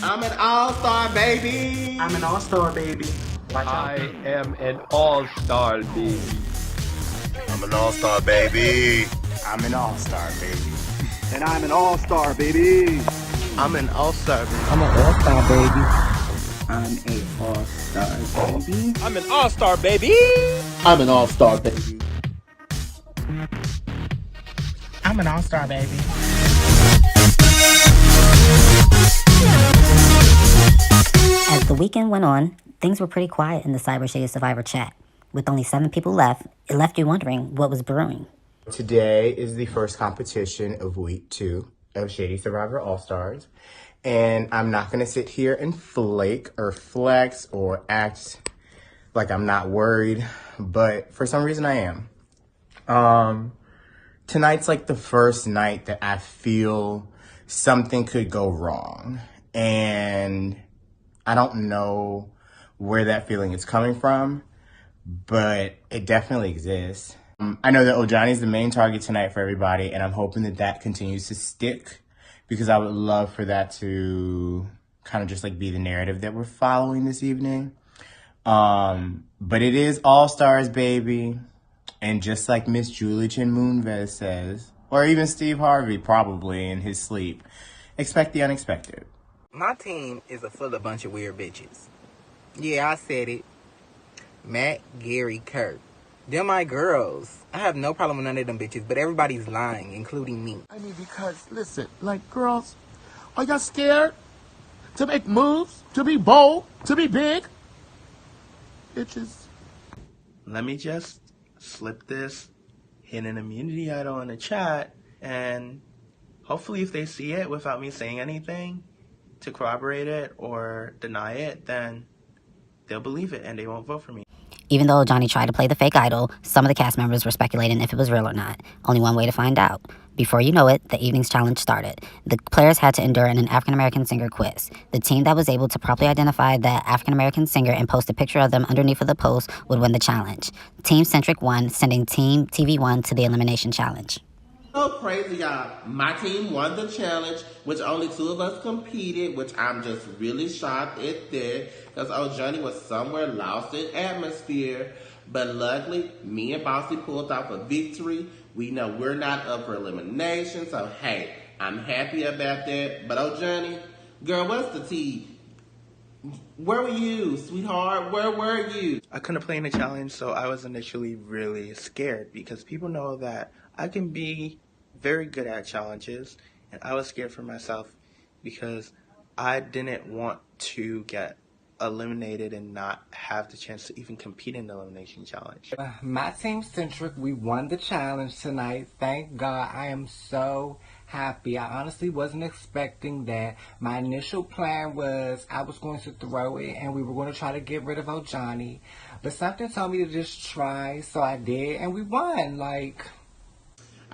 I'm an all-star, baby. I'm an all-star, baby. Watch out. I am an all-star, baby. I'm an all-star, baby. I'm an all-star, baby. And I'm an all-star, baby. I'm an all-star, baby. I'm an all-star, baby. I'm a all-star, baby. I'm an all-star, baby. I'm an all-star, baby. I'm an all-star, baby. As the weekend went on, things were pretty quiet in the Cyber Shady Survivor chat. With only 7 people left, it left you wondering what was brewing. Today is the first competition of week 2 of Shady Survivor All-Stars. And I'm not going to sit here and flake or flex or act like I'm not worried, but for some reason I am. Tonight's like the first night that I feel something could go wrong. And I don't know where that feeling is coming from, but it definitely exists. I know that Ojani's the main target tonight for everybody, and I'm hoping that that continues to stick because I would love for that to kind of just like be the narrative that we're following this evening. But it is All-Stars, baby. And just like Miss Julie Chen Moonves says, or even Steve Harvey probably in his sleep, expect the unexpected. My team is a full of bunch of weird bitches. Yeah, I said it. Matt, Gary, Kurt. They're my girls. I have no problem with none of them bitches, but everybody's lying, including me. I mean, because, listen, like, girls, are y'all scared to make moves, to be bold, to be big? Bitches. Let me just slip this hidden immunity idol in the chat, and hopefully if they see it without me saying anything to corroborate it or deny it, then they'll believe it and they won't vote for me. Even though Johnny tried to play the fake idol, some of the cast members were speculating if it was real or not. Only one way to find out. Before you know it, the evening's challenge started. The players had to endure an African-American singer quiz. The team that was able to properly identify the African-American singer and post a picture of them underneath of the post would win the challenge. Team Centric won, sending Team TV1 to the elimination challenge. So crazy, y'all. My team won the challenge, which only 2 of us competed, which I'm just really shocked at that, because Ojani was somewhere lost in atmosphere. But luckily, me and Bossy pulled off a victory. We know we're not up for elimination, so hey, I'm happy about that. But Ojani, girl, what's the tea? Where were you, sweetheart? Where were you? I couldn't play in the challenge, so I was initially really scared because people know that I can be very good at challenges, and I was scared for myself because I didn't want to get eliminated and not have the chance to even compete in the elimination challenge. My team Centric, we won the challenge tonight. Thank God. I am so happy. I honestly wasn't expecting that. My initial plan was I was going to throw it and we were going to try to get rid of Ojani. But something told me to just try, so I did, and we won. Like,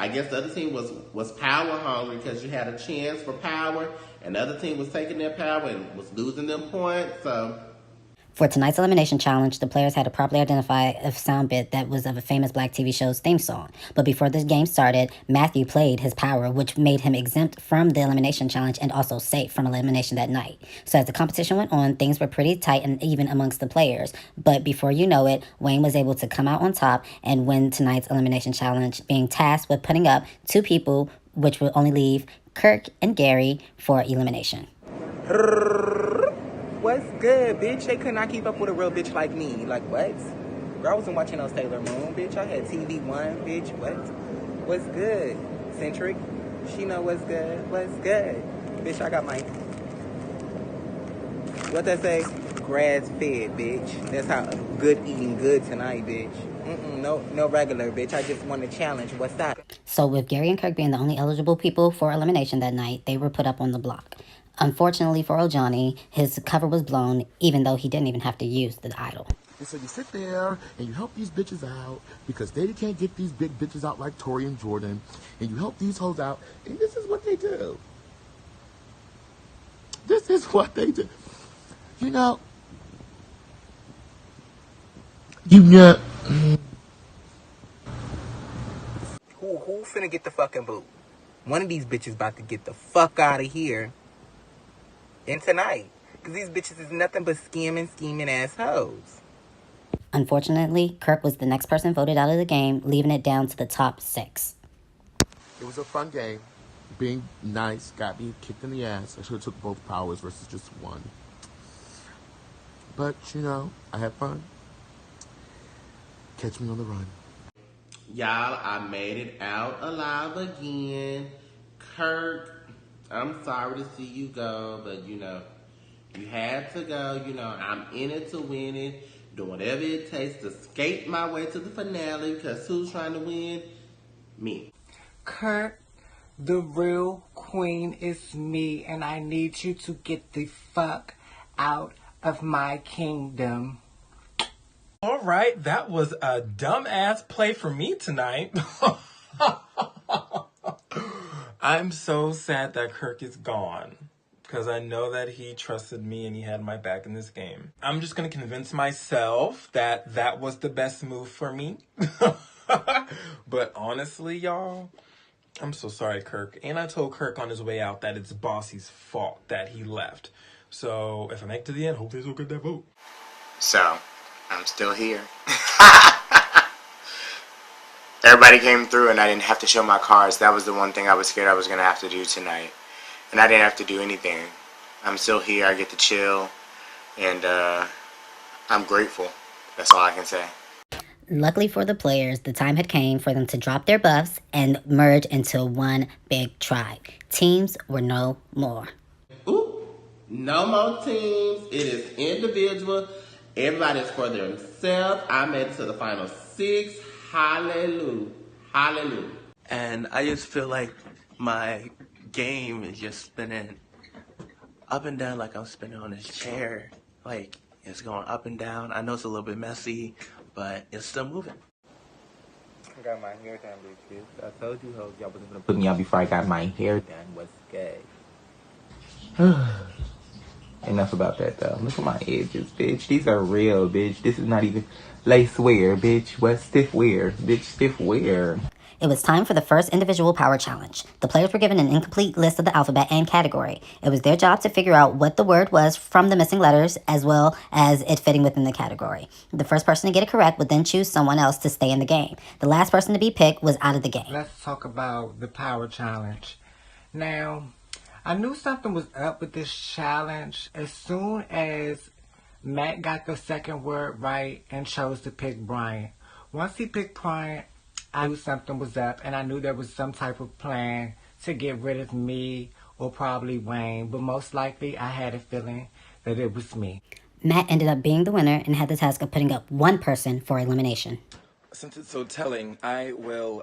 I guess the other team was power hungry because you had a chance for power, and the other team was taking their power and was losing them points. So For tonight's elimination challenge, the players had to properly identify a sound bit that was of a famous black TV show's theme song. But before this game started, Matthew played his power, which made him exempt from the elimination challenge and also safe from elimination that night. So as the competition went on, things were pretty tight and even amongst the players. But before you know it, Wayne was able to come out on top and win tonight's elimination challenge, being tasked with putting up 2 people, which would only leave Kirk and Gary for elimination. What's good, bitch? They could not keep up with a real bitch like me. Like, what? Girl, I wasn't watching no Sailor Moon, bitch. I had TV One, bitch. What? What's good? Centric? She know what's good. What's good? Bitch, I got my... What they say? Grass-fed, bitch. That's how good eating good tonight, bitch. No regular, bitch. I just won the challenge. What's that? So with Gary and Kirk being the only eligible people for elimination that night, they were put up on the block. Unfortunately for Ojani, his cover was blown, even though he didn't even have to use the idol. And so you sit there and you help these bitches out because they can't get these big bitches out like Tori and Jordan. And you help these hoes out, and this is what they do. This is what they do. You know. Who finna get the fucking boot? One of these bitches about to get the fuck out of here. And tonight. Because these bitches is nothing but scheming ass hoes. Unfortunately, Kirk was the next person voted out of the game, leaving it down to the top 6. It was a fun game. Being nice got me kicked in the ass. I should have took both powers versus just one. But, you know, I had fun. Catch me on the run. Y'all, I made it out alive again. Kirk, I'm sorry to see you go, but you know, you had to go. You know, I'm in it to win it. Doing whatever it takes to skate my way to the finale, because who's trying to win? Me. Kirk, the real queen is me, and I need you to get the fuck out of my kingdom. All right, that was a dumbass play for me tonight. I'm so sad that Kirk is gone, because I know that he trusted me and he had my back in this game. I'm just going to convince myself that that was the best move for me. But honestly, y'all, I'm so sorry, Kirk. And I told Kirk on his way out that it's Bossy's fault that he left. So if I make it to the end, hopefully he'll get that vote. So, I'm still here. Everybody came through and I didn't have to show my cards. That was the one thing I was scared I was going to have to do tonight. And I didn't have to do anything. I'm still here. I get to chill. And I'm grateful. That's all I can say. Luckily for the players, the time had came for them to drop their buffs and merge into one big tribe. Teams were no more. Ooh, no more teams. It is individual. Everybody's for themselves. I made it to the final 6. Hallelujah. Hallelujah. And I just feel like my game is just spinning up and down like I'm spinning on this chair. Like, it's going up and down. I know it's a little bit messy, but it's still moving. I got my hair done, bitches. I told you hoes y'all wasn't gonna put me out before I got my hair done. What's good? Enough about that though. Look at my edges, bitch. These are real, bitch. This is not even lace wear, bitch. What stiff wear? Bitch, stiff wear. It was time for the first individual power challenge. The players were given an incomplete list of the alphabet and category. It was their job to figure out what the word was from the missing letters, as well as it fitting within the category. The first person to get it correct would then choose someone else to stay in the game. The last person to be picked was out of the game. Let's talk about the power challenge. Now, I knew something was up with this challenge as soon as Matt got the second word right and chose to pick Brian. Once he picked Brian, I knew something was up, and I knew there was some type of plan to get rid of me or probably Wayne, but most likely I had a feeling that it was me. Matt ended up being the winner and had the task of putting up one person for elimination. Since it's so telling, I will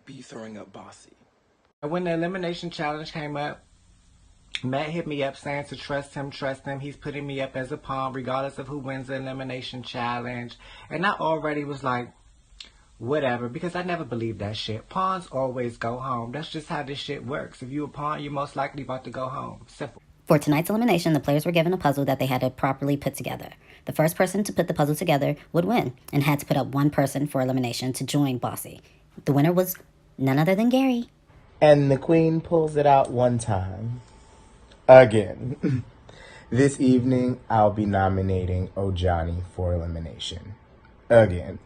be throwing up Bossy. When the elimination challenge came up, Matt hit me up saying to trust him. He's putting me up as a pawn regardless of who wins the elimination challenge. And I already was like, whatever, because I never believed that shit. Pawns always go home. That's just how this shit works. If you're a pawn, you're most likely about to go home. Simple. For tonight's elimination, the players were given a puzzle that they had to properly put together. The first person to put the puzzle together would win and had to put up one person for elimination to join Bossy. The winner was none other than Gary. And the queen pulls it out one time. Again. This evening, I'll be nominating Ojani for elimination. Again.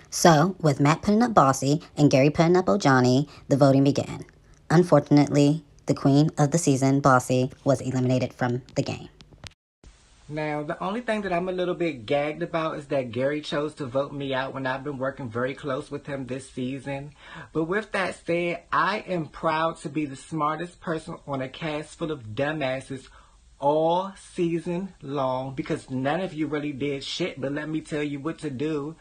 So, with Matt putting up Bossy and Gary putting up Ojani, the voting began. Unfortunately, the queen of the season, Bossy, was eliminated from the game. Now, the only thing that I'm a little bit gagged about is that Gary chose to vote me out when I've been working very close with him this season. But with that said, I am proud to be the smartest person on a cast full of dumbasses all season long, because none of you really did shit but let me tell you what to do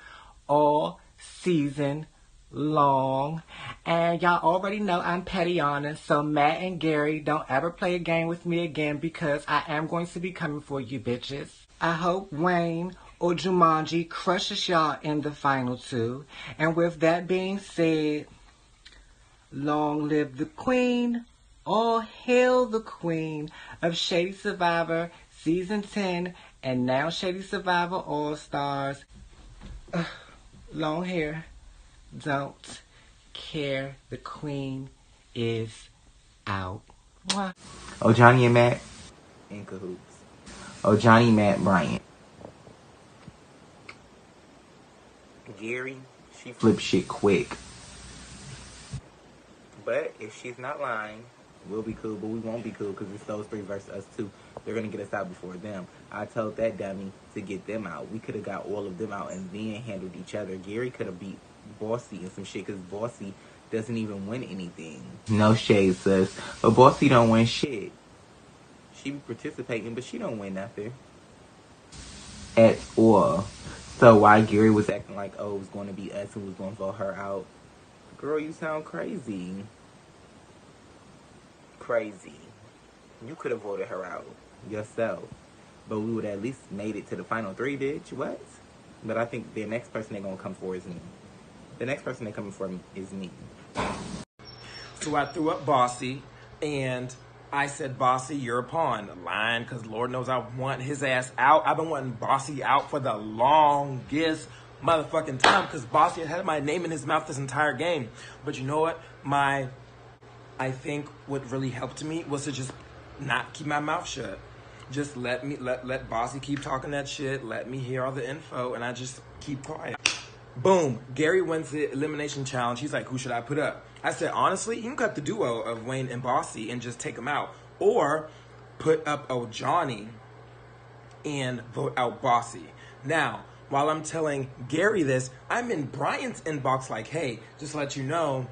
all season long. And y'all already know I'm petty honest, so Matt and Gary, don't ever play a game with me again, because I am going to be coming for you bitches. I hope Wayne or Jumanji crushes y'all in the final 2. And with that being said, long live the queen, all hail the queen of Shady Survivor Season 10 and now Shady Survivor All-Stars. Long hair, don't care. The queen is out. Oh, Johnny and Matt in cahoots. Oh, Johnny, Matt, Bryant. Gary, she flips shit quick. But if she's not lying, we'll be cool, but we won't be cool because it's those three versus us two. They're going to get us out before them. I told that dummy to get them out. We could have got all of them out and then handled each other. Gary could have beat Bossy and some shit because Bossy doesn't even win anything. No shade, sis. But Bossy don't win shit. She be participating, but she don't win nothing. At all. So why Gary was acting like, oh, it was going to be us who was going to vote her out. Girl, you sound crazy. Crazy. You could have voted her out yourself. But we would at least made it to the final three, bitch. What? But I think the next person they're going to come for is me. The next person they're coming for is me. So I threw up Bossy, and I said, Bossy, you're a pawn. Lying, because Lord knows I want his ass out. I've been wanting Bossy out for the longest motherfucking time, because Bossy had my name in his mouth this entire game. But you know what? I think what really helped me was to just not keep my mouth shut. Just let Bossy keep talking that shit. Let me hear all the info, and I just keep quiet. Boom. Gary wins the elimination challenge. He's like, who should I put up? I said, honestly, you can cut the duo of Wayne and Bossy and just take them out. Or put up Johnny and vote out Bossy. Now, while I'm telling Gary this, I'm in Bryant's inbox like, hey, just to let you know,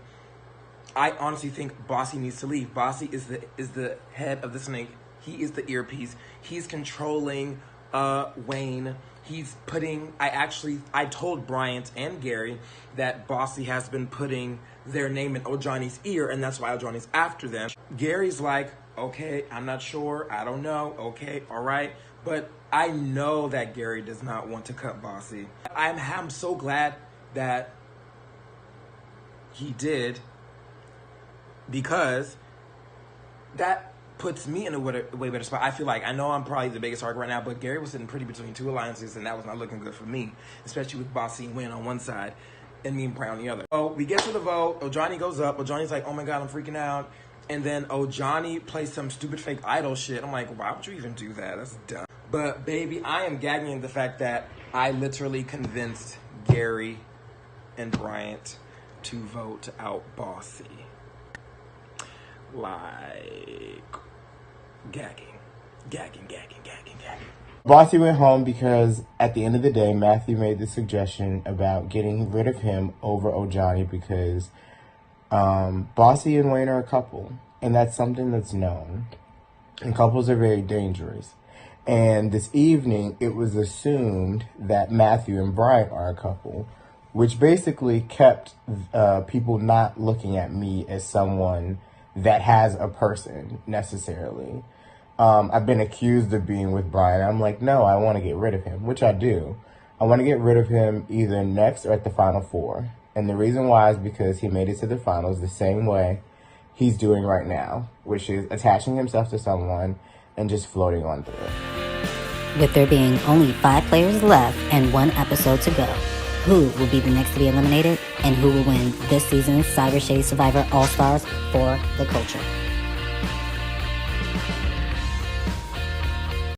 I honestly think Bossy needs to leave. Bossy is the head of the snake. He is the earpiece. He's controlling Wayne. He's putting, I told Bryant and Gary that Bossy has been putting their name in Johnny's ear, and that's why Johnny's after them. Gary's like, okay, I'm not sure, I don't know, okay, all right. But I know that Gary does not want to cut Bossy. I'm so glad that he did, because that puts me in a way better spot. I feel like, I know I'm probably the biggest target right now, but Gary was sitting pretty between two alliances, and that was not looking good for me, especially with Bossy and Wayne on one side and me and Brian on the other. So we get to the vote. Johnny goes up. Johnny's like, oh my God, I'm freaking out. And then Johnny plays some stupid fake idol shit. I'm like, why would you even do that? That's dumb. But baby, I am gagging at the fact that I literally convinced Gary and Bryant to vote out Bossy. Like, gagging. Bossy went home because at the end of the day, Matthew made the suggestion about getting rid of him over Johnny because Bossy and Wayne are a couple, and that's something that's known. And couples are very dangerous. And this evening, it was assumed that Matthew and Bryant are a couple, which basically kept people not looking at me as someone that has a person necessarily. I've been accused of being with Brian. I'm like, no, I want to get rid of him, which I do. I want to get rid of him either next or at the Final Four. And the reason why is because he made it to the finals the same way he's doing right now, which is attaching himself to someone and just floating on through. With there being only 5 players left and 1 episode to go, who will be the next to be eliminated, and who will win this season's Cyber Shady Survivor All-Stars for the Kulture?